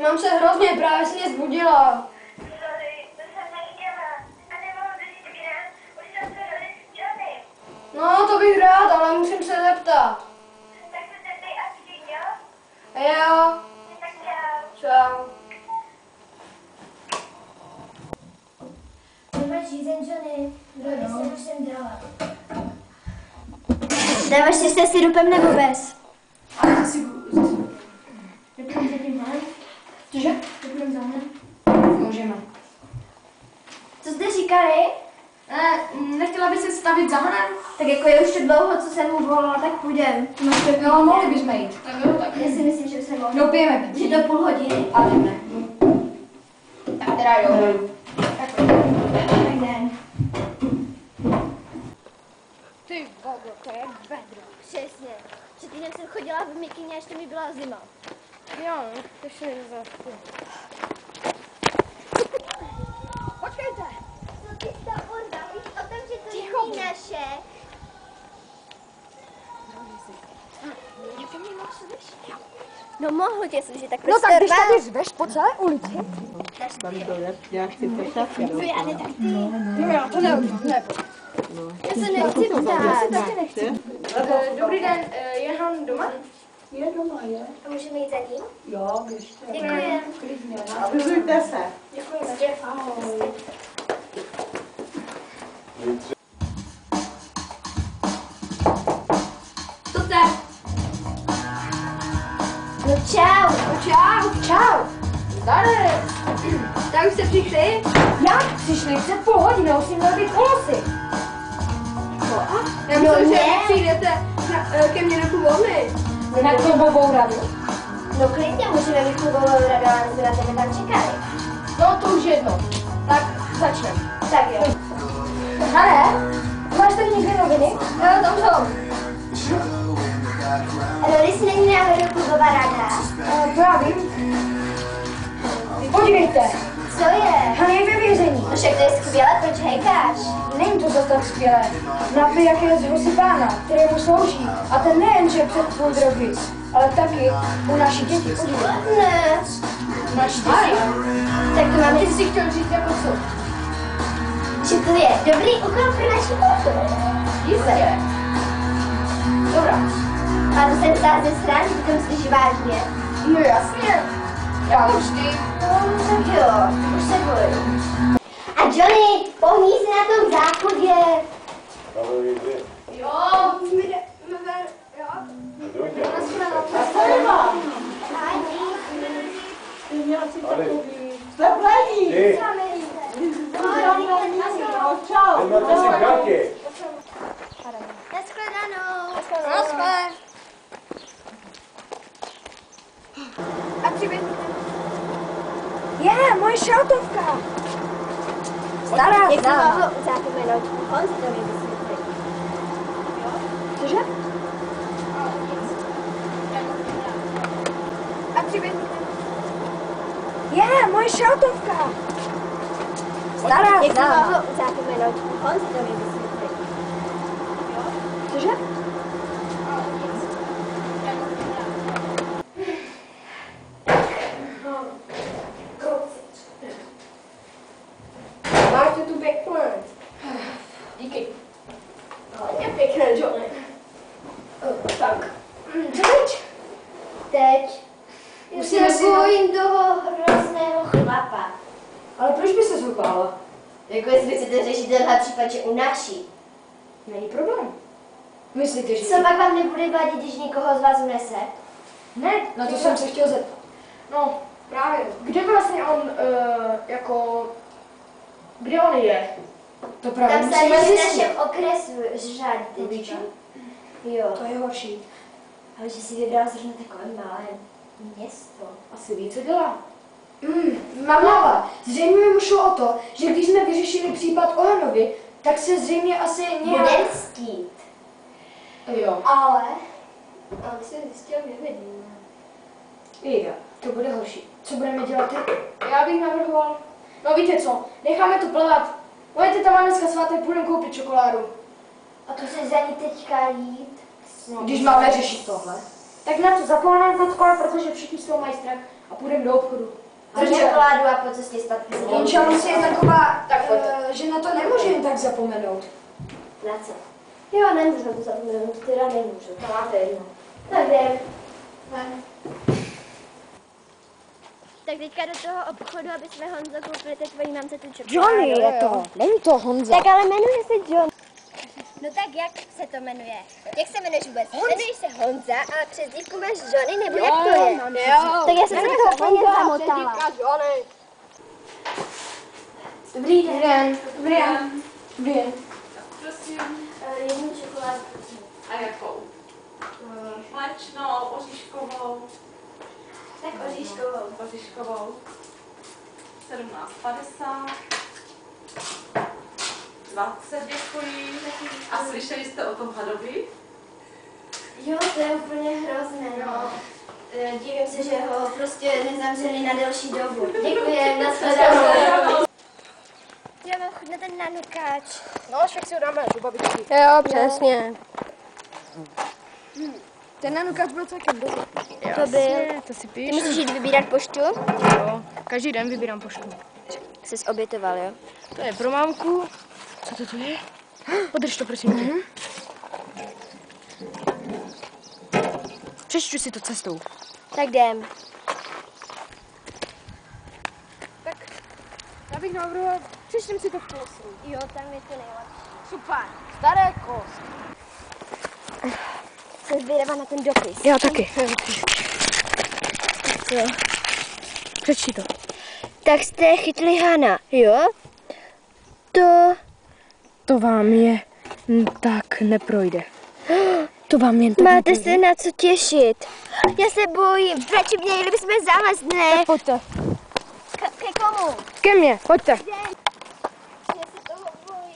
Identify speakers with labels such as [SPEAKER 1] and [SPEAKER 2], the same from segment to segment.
[SPEAKER 1] Mám se hrozně, právě se mě zbudila.
[SPEAKER 2] Sorry, to jsem nechtěla. A nemohu říct kde, už jsem se rozjít s Johnny.
[SPEAKER 1] No, to bych rád, ale musím se zeptat.
[SPEAKER 2] Tak se zeptej a přijď, jo?
[SPEAKER 1] Jo.
[SPEAKER 2] Tak čau.
[SPEAKER 1] Čau.
[SPEAKER 3] Nemáš řízen, Johnny. Kdo by se už sem dala? Dáváš si se sirupem nebo bez?
[SPEAKER 1] Ale to si...
[SPEAKER 3] Vypneme za tím hlem?
[SPEAKER 1] Cože?
[SPEAKER 3] Vypneme za hlem?
[SPEAKER 1] Můžeme.
[SPEAKER 3] Co jste říkali?
[SPEAKER 1] Nechtěla by se stavit za honem?
[SPEAKER 3] Tak jako je už to dlouho, co jsem mu volala, tak půjdem.
[SPEAKER 1] No, mohli bychom jít. Tak jo, tak.
[SPEAKER 3] Já si myslím, že se mohli.
[SPEAKER 1] No, pijeme pití.
[SPEAKER 3] Že to půl hodiny.
[SPEAKER 1] A jdeme. Tak teda jo.
[SPEAKER 3] Tak jdem.
[SPEAKER 1] Ty bogo, to je vedro.
[SPEAKER 3] Přesně. Před týdnem jsem chodila v mikině, až to mi byla zima.
[SPEAKER 1] Jo, to šli za... Počkejte.
[SPEAKER 3] Co ty to urva? Víš o tom, že to není naše?
[SPEAKER 1] Jak mě mohl slyšet?
[SPEAKER 3] No mohl tě slyšet, tak
[SPEAKER 1] No
[SPEAKER 3] proč
[SPEAKER 1] tak když
[SPEAKER 3] to
[SPEAKER 1] tady řveš po celé ulici.
[SPEAKER 3] Vyjane, tak ty.
[SPEAKER 1] No já to neudělám, nebo.
[SPEAKER 3] Já se nechci ptát.
[SPEAKER 1] Dobrý den, je Han doma?
[SPEAKER 4] Je doma, je?
[SPEAKER 3] A můžeme jít za ním?
[SPEAKER 4] Jo, běžte.
[SPEAKER 3] Děkujem.
[SPEAKER 4] Klidně. Avizujte se.
[SPEAKER 3] Děkujem.
[SPEAKER 4] Ahoj.
[SPEAKER 1] Co tak?
[SPEAKER 3] No čau.
[SPEAKER 1] Čau. Zdary. Tak už jste přišli? Jak přišli? Před půl hodiny, už si měli být kolosy. No a? Já myslím, že
[SPEAKER 3] ne.
[SPEAKER 1] přijdete ke mně na klubovny. Na klubovou radu?
[SPEAKER 3] No klidně můžeme být klubovou radu, ale jsme na tebe tam čekali.
[SPEAKER 1] No to už jedno. Tak začneme.
[SPEAKER 3] Tak jo.
[SPEAKER 1] Hane, máš tady někde noviny? Jo, tam jsou.
[SPEAKER 3] Rolis není náhodou klubová rada.
[SPEAKER 1] To já vím. Podívejte.
[SPEAKER 3] Co je?
[SPEAKER 1] Han je ve vězení.
[SPEAKER 3] No však to je skvělé, proč hejkáš?
[SPEAKER 1] Není to zase tak skvělé. Napijak je z husy pána, který mu slouží. A ten nejen, že před tvůj drogy, ale taky u naší děti. Podívej.
[SPEAKER 3] Ne.
[SPEAKER 1] Naši děti?
[SPEAKER 3] Tak to máme,
[SPEAKER 1] Ty jsi chtěl říct jako co?
[SPEAKER 3] že to je dobrý úkol pro naši kulturu.
[SPEAKER 1] Jistě. Dobrá.
[SPEAKER 3] A to jsem ptá ze strany, že to myslíš vážně.
[SPEAKER 1] No jasně. Já vždy.
[SPEAKER 3] No, tak jo, už se boju. A Johnny, pohní se na tom záchodě.
[SPEAKER 1] Jo, my jdeme, jo.
[SPEAKER 4] Ty měla si takový... Zaplení! Čau!
[SPEAKER 3] Naschledanou.
[SPEAKER 1] Naschle. A přiběh. Je, moje šaltovka. Stará,
[SPEAKER 3] Jak to
[SPEAKER 1] stará.
[SPEAKER 3] mohlo zapomenout? On si to mi vysvětlí.
[SPEAKER 1] Cože? A přiběh. Je, moje šaltovka. Stará,
[SPEAKER 3] Jak to
[SPEAKER 1] stará.
[SPEAKER 3] mohlo zapomenout? On si to mi vysvětlí.
[SPEAKER 1] Cože? Máte tu pěkné. Díky. Hodně pěkné, Johnny. Tak. Co teď?
[SPEAKER 3] Teď.
[SPEAKER 1] Musíme
[SPEAKER 3] Já
[SPEAKER 1] si-
[SPEAKER 3] se bojím toho hrozného chlapa.
[SPEAKER 1] Ale proč by se zhubala?
[SPEAKER 3] Jako jestli chcete řešit tenhle případ, že unáší.
[SPEAKER 1] Není problém. Myslíte, že...
[SPEAKER 3] Co pak vám nebude vadit, když někoho z vás unese?
[SPEAKER 1] Ne, na to jsem se chtěl zeptat. No, právě. Kde vlastně on, jako... Kde on je? To právě
[SPEAKER 3] Tam
[SPEAKER 1] musíme
[SPEAKER 3] tady v
[SPEAKER 1] zjistit.
[SPEAKER 3] našem okresu řád
[SPEAKER 1] Víš?
[SPEAKER 3] teďka. Jo.
[SPEAKER 1] To je horší.
[SPEAKER 3] Ale že si vybral zrovna takové malé město.
[SPEAKER 1] Asi ví, co dělá. Mám nápad. Zřejmě mu šlo o to, že když jsme vyřešili případ Ohanovi, tak se zřejmě asi nějak...
[SPEAKER 3] Budem skýt.
[SPEAKER 1] Jo.
[SPEAKER 3] Ale si zjistil, nevidím.
[SPEAKER 1] Jde, to bude horší. Co budeme dělat teď? Já bych navrhoval... No víte co, necháme to plavat. Moje teta má dneska svátek, půjdeme koupit čokoládu.
[SPEAKER 3] A to se za ní teďka jít.
[SPEAKER 1] No, když máme řešit tohle. Tak na to zapomeneme teďka, protože všichni z toho mají strach a půjdeme do obchodu.
[SPEAKER 3] Za čokoládu a po cestě zpátky.
[SPEAKER 1] Jonča vlastně je taková, že na to nemůže jen tak zapomenout.
[SPEAKER 3] Na co? Jo, nemůžu na to zapomenout, teda nemůžu.
[SPEAKER 1] To máte jedno.
[SPEAKER 3] Tak jdem.
[SPEAKER 5] Tak teďka do toho obchodu, aby jsme Honzo koupili té tvojí mamce tu čokoládu.
[SPEAKER 1] Johnny je to, není to Honza.
[SPEAKER 3] Tak ale jmenuje se John.
[SPEAKER 5] No tak jak se to jmenuje? Jak se jmenuješ vůbec? Jmenuješ se Honza, ale přezdívku máš Johnny, nebo jak to je?
[SPEAKER 3] Tak já jsem se toho úplně zamotala.
[SPEAKER 1] Dobrý den. Dobrý den. Dobrý den.
[SPEAKER 6] Prosím.
[SPEAKER 3] Jednu čokoládu, prosím.
[SPEAKER 6] A jakou? Mléčnou, oříškovou.
[SPEAKER 3] Tak oříškovou.
[SPEAKER 6] Oříškovou. 17,50. 20, děkuji. A slyšeli jste o tom hadovi?
[SPEAKER 3] Jo, to je úplně hrozné, no. Divím se, že ho prostě nezavřeli na delší dobu. Děkuji, nashledanou.
[SPEAKER 5] Já mám chuť na ten nanukáč.
[SPEAKER 1] No, však si ho dáme u babičky.
[SPEAKER 5] Jo, přesně.
[SPEAKER 1] Ten nanukáč byl celkem dobrý.
[SPEAKER 5] To byl.
[SPEAKER 1] To si
[SPEAKER 5] Ty
[SPEAKER 1] píš.
[SPEAKER 5] musíš jít vybírat poštu?
[SPEAKER 1] Jo, každý den vybírám poštu.
[SPEAKER 5] Jsi obětoval, jo?
[SPEAKER 1] To je pro mámku. Co to tu je? Podrž to, prosím tě. Přečtu si to cestou.
[SPEAKER 5] Tak jdem.
[SPEAKER 1] Tak, já bych navrhoval, přečtem si to v kolosu.
[SPEAKER 5] Jo, tam je to nejlepší.
[SPEAKER 1] Super, staré kolos.
[SPEAKER 5] Jsem zvědavá na ten dopis.
[SPEAKER 1] Já taky.
[SPEAKER 5] Co?
[SPEAKER 1] Přečti to.
[SPEAKER 5] Tak jste chytli Hana, jo?
[SPEAKER 1] To vám je tak neprojde. To vám jen tak
[SPEAKER 5] Máte
[SPEAKER 1] neprojde.
[SPEAKER 5] se na co těšit. Já se bojím. Radši měli bychom zalez, ne?
[SPEAKER 1] Pojďte.
[SPEAKER 5] Ke komu?
[SPEAKER 1] Ke mně, pojďte.
[SPEAKER 5] Já se toho bojím.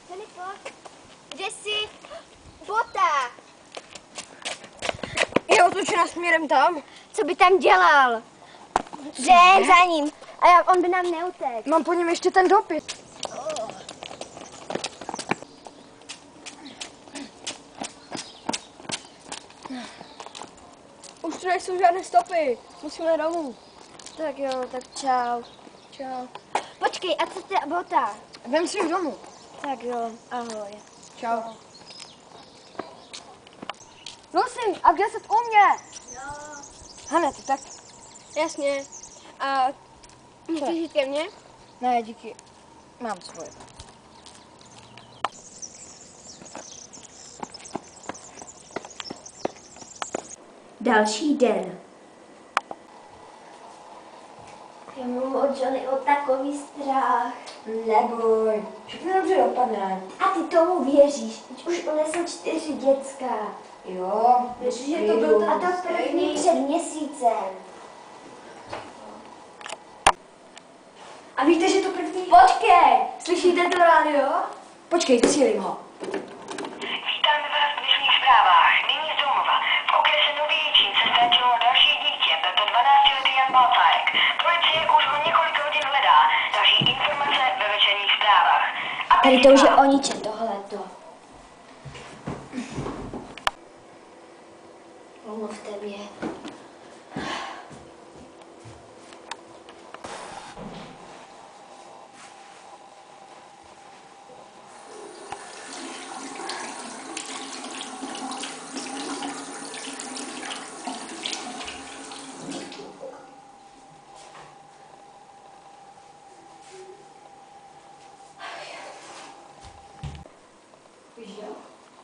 [SPEAKER 5] Filipo, kde jsi? Bota!
[SPEAKER 1] Je otočena směrem tam.
[SPEAKER 5] Co by tam dělal? Jdem za ním. A on by nám neutekl.
[SPEAKER 1] Mám po něm ještě ten dopis. Už tu nejsou žádné stopy. Musíme domů.
[SPEAKER 5] Tak jo, tak čau.
[SPEAKER 1] Čau.
[SPEAKER 5] Počkej, a co ty Bota?
[SPEAKER 1] Vem si ho domů.
[SPEAKER 5] Tak jo, ahoj.
[SPEAKER 1] Čau. Lucy, a kde jsi u mě?
[SPEAKER 5] Jo.
[SPEAKER 1] Hanet, tak.
[SPEAKER 5] Jasně. A chceš jít ke mně?
[SPEAKER 1] Ne, díky. Mám svoje.
[SPEAKER 3] Další den. Já mám od Johnny o takový strach.
[SPEAKER 1] Neboj, všechno dobře dopadne.
[SPEAKER 3] A ty tomu věříš? Teď už unesl 4 děcka.
[SPEAKER 1] Jo,
[SPEAKER 3] Že to byl a to první před měsícem.
[SPEAKER 1] A víte, že to první...
[SPEAKER 3] Počkej, slyšíte to rádio?
[SPEAKER 1] Počkej, zesílím ho.
[SPEAKER 2] Vítáme vás v dnešních zprávách. Nyní z domova. V okrese Nový Jičín se ztratilo další dítě, byl to 12letý Jan Balcárek. Policie už ho několik hodin hledá. Další informace ve večerních zprávách. A
[SPEAKER 3] Tady to už je o ničem tohleto. Omluvte mě.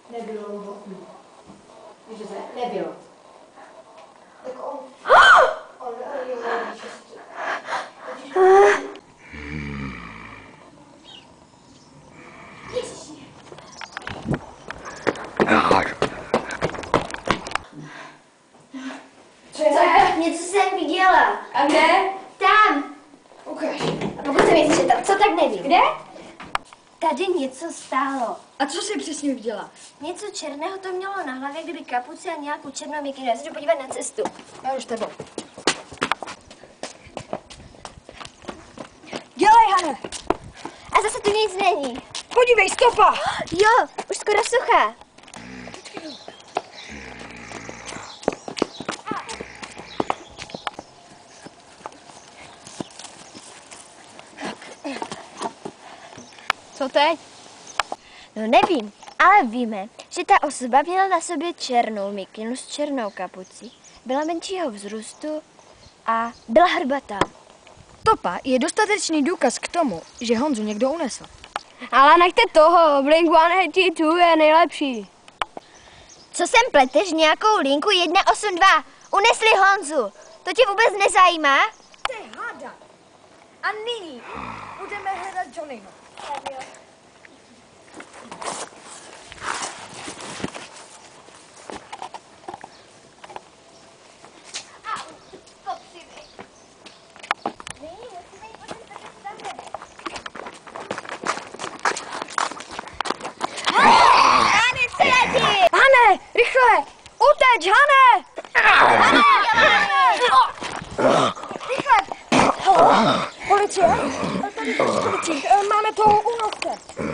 [SPEAKER 1] Nebylo novotný. Víš, že to nebylo.
[SPEAKER 3] Tak on je čistý.
[SPEAKER 1] Co je?
[SPEAKER 3] Něco jsem viděla.
[SPEAKER 1] A kde?
[SPEAKER 3] Tam.
[SPEAKER 1] Ukaž.
[SPEAKER 3] A pokud se myslíš, že tam, co tak nevím.
[SPEAKER 1] Kde?
[SPEAKER 3] Tady něco stálo.
[SPEAKER 1] A co jsi přesně viděla?
[SPEAKER 3] Něco černého to mělo na hlavě, kdyby kapuci a nějakou černou mikinu. Já se jdu podívat na cestu.
[SPEAKER 1] Já už tebou. Dělej, Hane!
[SPEAKER 5] A zase tu nic není.
[SPEAKER 1] Podívej, stopa!
[SPEAKER 5] Jo, už skoro suchá.
[SPEAKER 1] Co teď?
[SPEAKER 5] No nevím, ale víme, že ta osoba měla na sobě černou mikinu s černou kapucí, byla menšího vzrůstu a byla hrbatá.
[SPEAKER 1] Stopa je dostatečný důkaz k tomu, že Honzu někdo unesl.
[SPEAKER 7] Ale nechte toho, Blink-182 je nejlepší.
[SPEAKER 5] Co sem pleteš nějakou linku 182? Unesli Honzu. To tě vůbec nezajímá?
[SPEAKER 1] To je háda. A nyní budeme hledat Johnnyho. Hane, rychle! Uteč, Hane! Rychle! Policie? Tady policii. Máme toho únosce.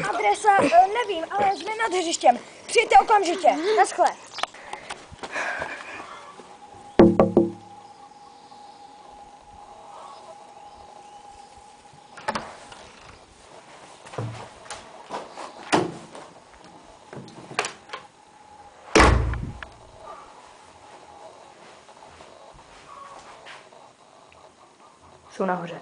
[SPEAKER 1] Adresa nevím, ale jsme nad hřištěm. Přijďte okamžitě. Naschle.
[SPEAKER 7] Jsou nahoře.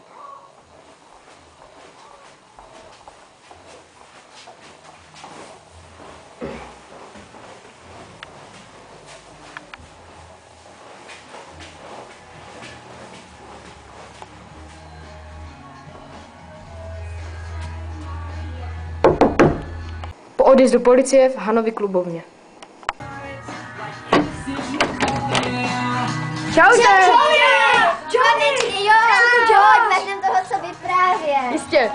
[SPEAKER 7] Po odjezdu policie v Hanově klubovně. Čaute!
[SPEAKER 5] Johnny, jo, vezmeme toho, co vyprávět.
[SPEAKER 7] Jistě.